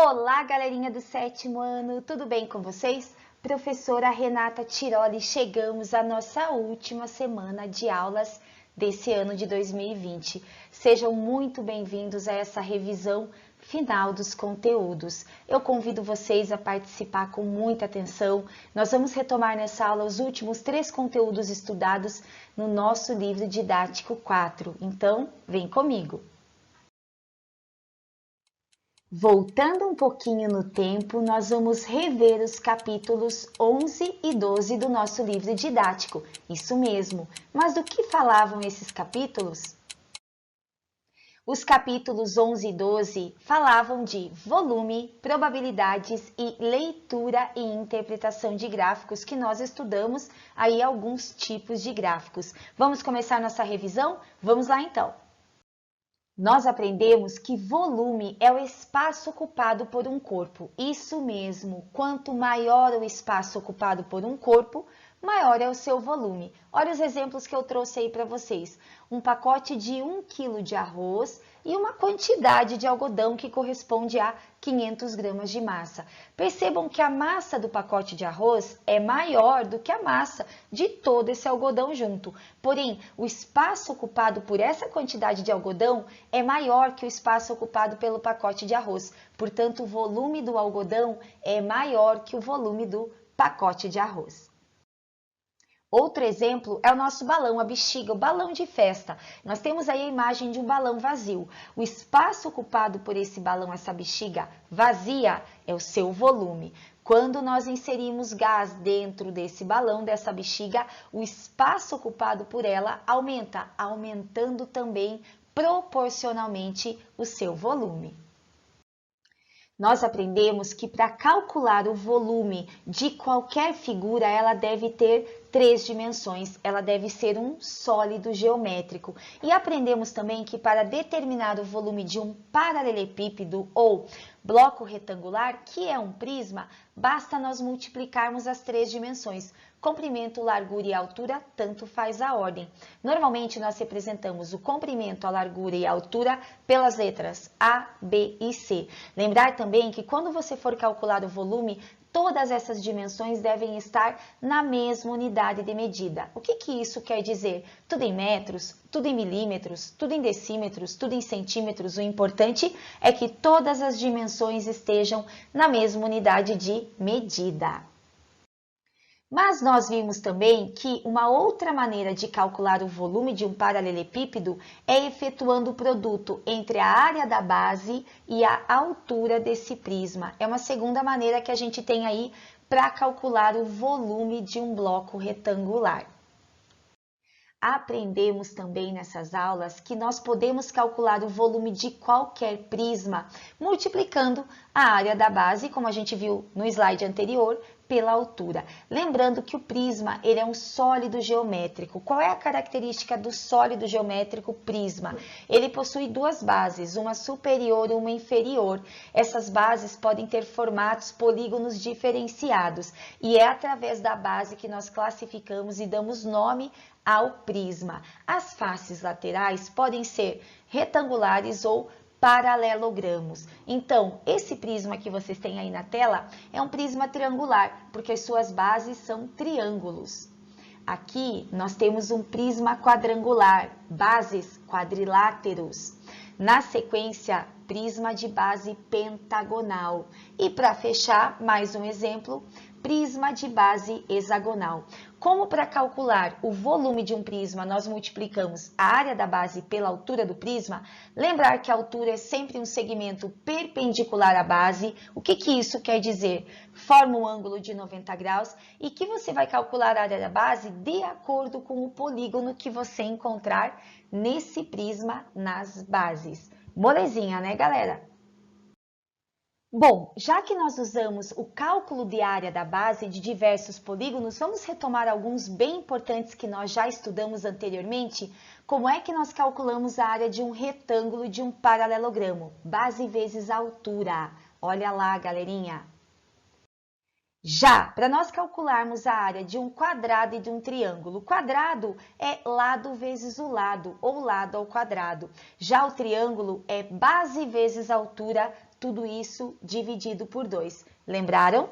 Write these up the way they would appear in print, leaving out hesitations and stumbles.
Olá, galerinha do 7º ano, tudo bem com vocês? Professora Renata Tiroli, chegamos à nossa última semana de aulas desse ano de 2020. Sejam muito bem-vindos a essa revisão final dos conteúdos. Eu convido vocês a participar com muita atenção. Nós vamos retomar nessa aula os últimos 3 conteúdos estudados no nosso livro didático 4. Então, vem comigo! Voltando um pouquinho no tempo, nós vamos rever os capítulos 11 e 12 do nosso livro didático. Isso mesmo. Mas do que falavam esses capítulos? Os capítulos 11 e 12 falavam de volume, probabilidades e leitura e interpretação de gráficos, que nós estudamos aí alguns tipos de gráficos. Vamos começar nossa revisão? Vamos lá então! Nós aprendemos que volume é o espaço ocupado por um corpo. Isso mesmo, quanto maior o espaço ocupado por um corpo, maior é o seu volume. Olha os exemplos que eu trouxe aí para vocês. Um pacote de 1 kg de arroz e uma quantidade de algodão que corresponde a 500 gramas de massa. Percebam que a massa do pacote de arroz é maior do que a massa de todo esse algodão junto. Porém, o espaço ocupado por essa quantidade de algodão é maior que o espaço ocupado pelo pacote de arroz. Portanto, o volume do algodão é maior que o volume do pacote de arroz. Outro exemplo é o nosso balão, a bexiga, o balão de festa. Nós temos aí a imagem de um balão vazio. O espaço ocupado por esse balão, essa bexiga vazia, é o seu volume. Quando nós inserimos gás dentro desse balão, dessa bexiga, o espaço ocupado por ela aumenta, aumentando também proporcionalmente o seu volume. Nós aprendemos que para calcular o volume de qualquer figura, ela deve ter 3 dimensões, ela deve ser um sólido geométrico. E aprendemos também que para determinar o volume de um paralelepípedo ou bloco retangular, que é um prisma, basta nós multiplicarmos as 3 dimensões. Comprimento, largura e altura, tanto faz a ordem. Normalmente, nós representamos o comprimento, a largura e a altura pelas letras A, B e C. Lembrar também que quando você for calcular o volume, todas essas dimensões devem estar na mesma unidade de medida. O que isso quer dizer? Tudo em metros, tudo em milímetros, tudo em decímetros, tudo em centímetros. O importante é que todas as dimensões estejam na mesma unidade de medida. Mas nós vimos também que uma outra maneira de calcular o volume de um paralelepípedo é efetuando o produto entre a área da base e a altura desse prisma. É uma segunda maneira que a gente tem aí para calcular o volume de um bloco retangular. Aprendemos também nessas aulas que nós podemos calcular o volume de qualquer prisma multiplicando a área da base, como a gente viu no slide anterior, pela altura. Lembrando que o prisma ele é um sólido geométrico. Qual é a característica do sólido geométrico prisma? Ele possui 2 bases, uma superior e uma inferior. Essas bases podem ter formatos polígonos diferenciados e é através da base que nós classificamos e damos nome ao prisma. As faces laterais podem ser retangulares ou paralelogramos. Então, esse prisma que vocês têm aí na tela é um prisma triangular, porque as suas bases são triângulos. Aqui nós temos um prisma quadrangular, bases quadriláteros. Na sequência, prisma de base pentagonal. E para fechar, mais um exemplo, prisma de base hexagonal. Como para calcular o volume de um prisma nós multiplicamos a área da base pela altura do prisma, lembrar que a altura é sempre um segmento perpendicular à base. O que isso quer dizer? Forma um ângulo de 90 graus e que você vai calcular a área da base de acordo com o polígono que você encontrar nesse prisma nas bases. Molezinha, né, galera? Bom, já que nós usamos o cálculo de área da base de diversos polígonos, vamos retomar alguns bem importantes que nós já estudamos anteriormente. Como é que nós calculamos a área de um retângulo de um paralelogramo? Base vezes altura. Olha lá, galerinha. Já, para nós calcularmos a área de um quadrado e de um triângulo, o quadrado é lado vezes o lado, ou lado ao quadrado. Já o triângulo é base vezes altura tudo isso dividido por 2. Lembraram?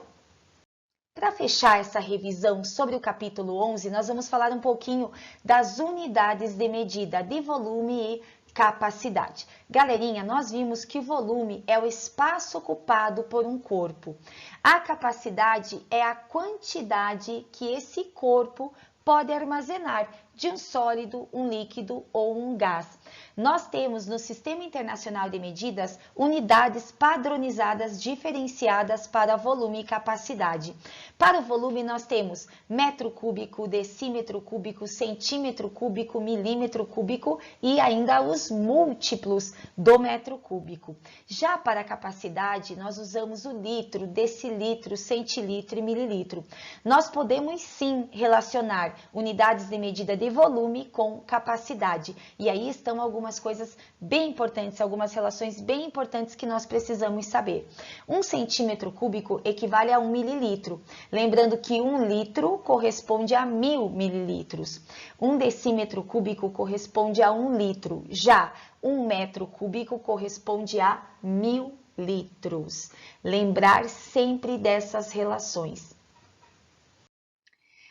Para fechar essa revisão sobre o capítulo 11, nós vamos falar um pouquinho das unidades de medida de volume e capacidade. Galerinha, nós vimos que o volume é o espaço ocupado por um corpo. A capacidade é a quantidade que esse corpo pode armazenar de um sólido, um líquido ou um gás. Nós temos no Sistema Internacional de Medidas unidades padronizadas diferenciadas para volume e capacidade. Para o volume nós temos metro cúbico, decímetro cúbico, centímetro cúbico, milímetro cúbico e ainda os múltiplos do metro cúbico. Já para a capacidade nós usamos o litro, decilitro, centilitro e mililitro. Nós podemos sim relacionar unidades de medida de volume com capacidade. E aí estão algumas coisas bem importantes, algumas relações bem importantes que nós precisamos saber. 1 centímetro cúbico equivale a 1 mililitro. Lembrando que 1 litro corresponde a 1000 mililitros. 1 decímetro cúbico corresponde a 1 litro. Já 1 metro cúbico corresponde a 1000 litros. Lembrar sempre dessas relações.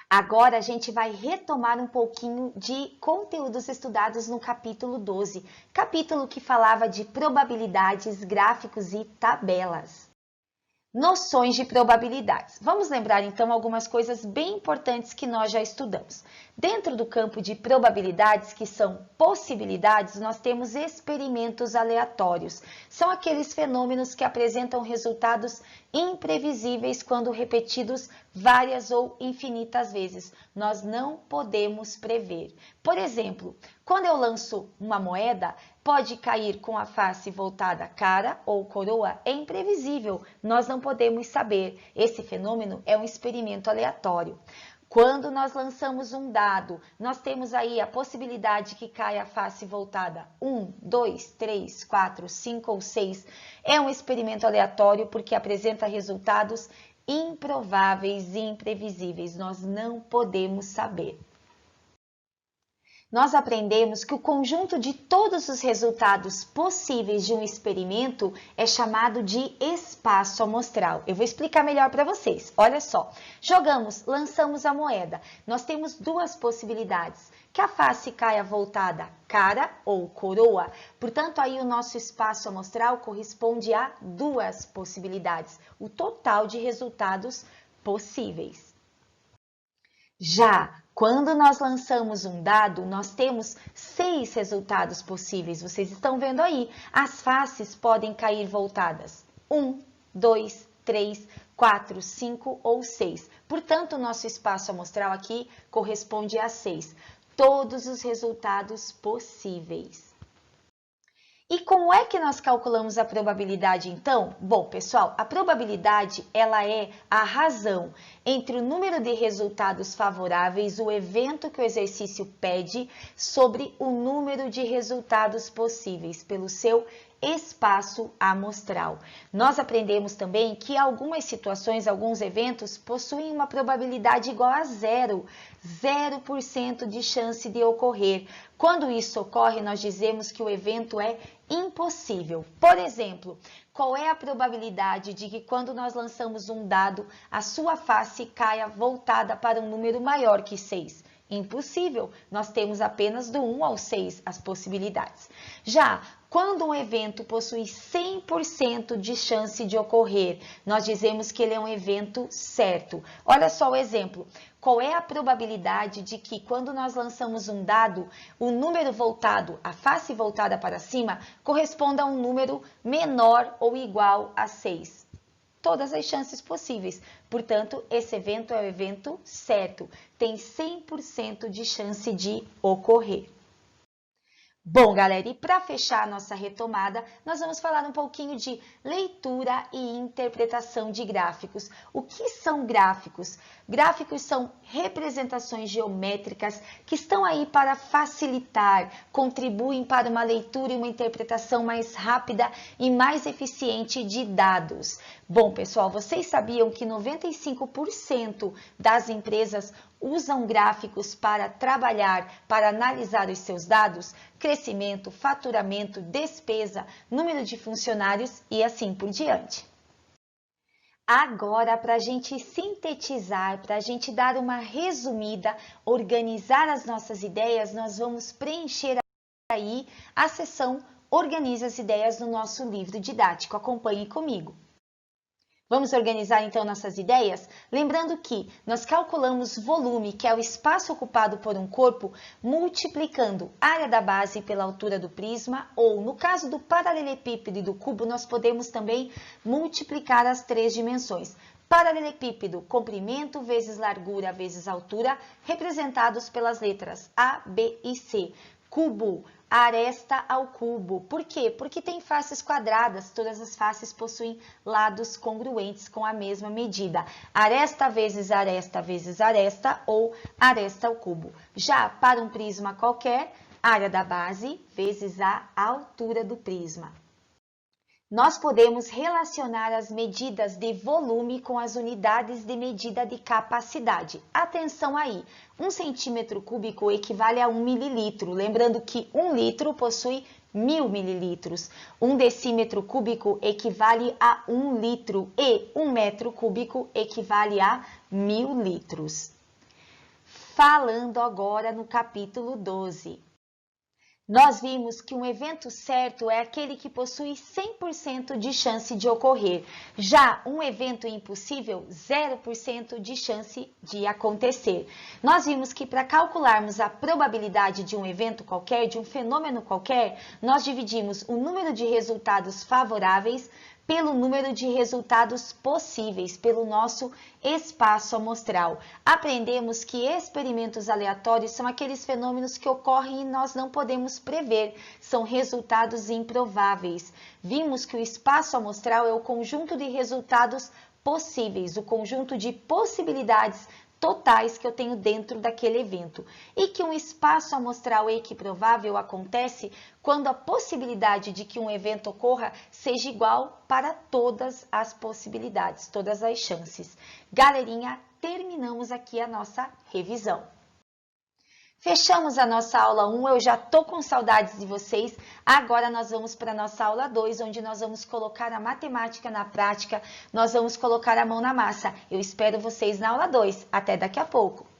Agora a gente vai retomar um pouquinho de conteúdos estudados no capítulo 12, capítulo que falava de probabilidades, gráficos e tabelas. Noções de probabilidades. Vamos lembrar então algumas coisas bem importantes que nós já estudamos. Dentro do campo de probabilidades, que são possibilidades, nós temos experimentos aleatórios. São aqueles fenômenos que apresentam resultados imprevisíveis quando repetidos várias ou infinitas vezes. Nós não podemos prever. Por exemplo, quando eu lanço uma moeda, pode cair com a face voltada cara ou coroa, é imprevisível, nós não podemos saber. Esse fenômeno é um experimento aleatório. Quando nós lançamos um dado, nós temos aí a possibilidade que caia a face voltada 1, 2, 3, 4, 5 ou 6. É um experimento aleatório porque apresenta resultados improváveis e imprevisíveis. Nós não podemos saber. Nós aprendemos que o conjunto de todos os resultados possíveis de um experimento é chamado de espaço amostral. Eu vou explicar melhor para vocês. Olha só, lançamos a moeda. Nós temos duas possibilidades. Que a face caia voltada cara ou coroa. Portanto, aí o nosso espaço amostral corresponde a duas possibilidades. O total de resultados possíveis. Já quando nós lançamos um dado, nós temos 6 resultados possíveis. Vocês estão vendo aí, as faces podem cair voltadas 1, 2, 3, 4, 5 ou 6. Portanto, o nosso espaço amostral aqui corresponde a 6. Todos os resultados possíveis. E como é que nós calculamos a probabilidade, então? Bom, pessoal, a probabilidade, ela é a razão entre o número de resultados favoráveis, o evento que o exercício pede, sobre o número de resultados possíveis, pelo seu espaço amostral. Nós aprendemos também que algumas situações, alguns eventos, possuem uma probabilidade igual a 0% de chance de ocorrer. Quando isso ocorre, nós dizemos que o evento é impossível. Por exemplo, qual é a probabilidade de que quando nós lançamos um dado, a sua face caia voltada para um número maior que 6? Impossível, nós temos apenas do 1 ao 6 as possibilidades. Já quando um evento possui 100% de chance de ocorrer, nós dizemos que ele é um evento certo. Olha só o exemplo. Qual é a probabilidade de que quando nós lançamos um dado, o número voltado, a face voltada para cima, corresponda a um número menor ou igual a 6? Todas as chances possíveis. Portanto, esse evento é o evento certo. Tem 100% de chance de ocorrer. Bom, galera, e para fechar a nossa retomada, nós vamos falar um pouquinho de leitura e interpretação de gráficos. O que são gráficos? Gráficos são representações geométricas que estão aí para facilitar, contribuem para uma leitura e uma interpretação mais rápida e mais eficiente de dados. Bom, pessoal, vocês sabiam que 95% das empresas usam gráficos para trabalhar, para analisar os seus dados? Crescimento, faturamento, despesa, número de funcionários e assim por diante. Agora, para a gente sintetizar, para a gente dar uma resumida, organizar as nossas ideias, nós vamos preencher aí a seção Organize as Ideias no nosso livro didático. Acompanhe comigo. Vamos organizar então nossas ideias? Lembrando que nós calculamos volume, que é o espaço ocupado por um corpo, multiplicando a área da base pela altura do prisma, ou no caso do paralelepípedo e do cubo, nós podemos também multiplicar as três dimensões. Paralelepípedo, comprimento vezes largura vezes altura, representados pelas letras A, B e C. Cubo, aresta ao cubo. Por quê? Porque tem faces quadradas, todas as faces possuem lados congruentes com a mesma medida. Aresta vezes aresta ou aresta ao cubo. Já para um prisma qualquer, área da base vezes a altura do prisma. Nós podemos relacionar as medidas de volume com as unidades de medida de capacidade. Atenção aí, 1 centímetro cúbico equivale a 1 mililitro. Lembrando que 1 litro possui 1000 mililitros. 1 decímetro cúbico equivale a 1 litro e 1 metro cúbico equivale a 1000 litros. Falando agora no capítulo 12. Nós vimos que um evento certo é aquele que possui 100% de chance de ocorrer. Já um evento impossível, 0% de chance de acontecer. Nós vimos que para calcularmos a probabilidade de um evento qualquer, de um fenômeno qualquer, nós dividimos o número de resultados favoráveis pelo número de resultados possíveis, pelo nosso espaço amostral. Aprendemos que experimentos aleatórios são aqueles fenômenos que ocorrem e nós não podemos prever, são resultados improváveis. Vimos que o espaço amostral é o conjunto de resultados possíveis, o conjunto de possibilidades totais que eu tenho dentro daquele evento. E que um espaço amostral equiprovável acontece quando a possibilidade de que um evento ocorra seja igual para todas as possibilidades, todas as chances. Galerinha, terminamos aqui a nossa revisão. Fechamos a nossa aula 1, eu já tô com saudades de vocês. Agora nós vamos para a nossa aula 2, onde nós vamos colocar a matemática na prática, nós vamos colocar a mão na massa. Eu espero vocês na aula 2. Até daqui a pouco!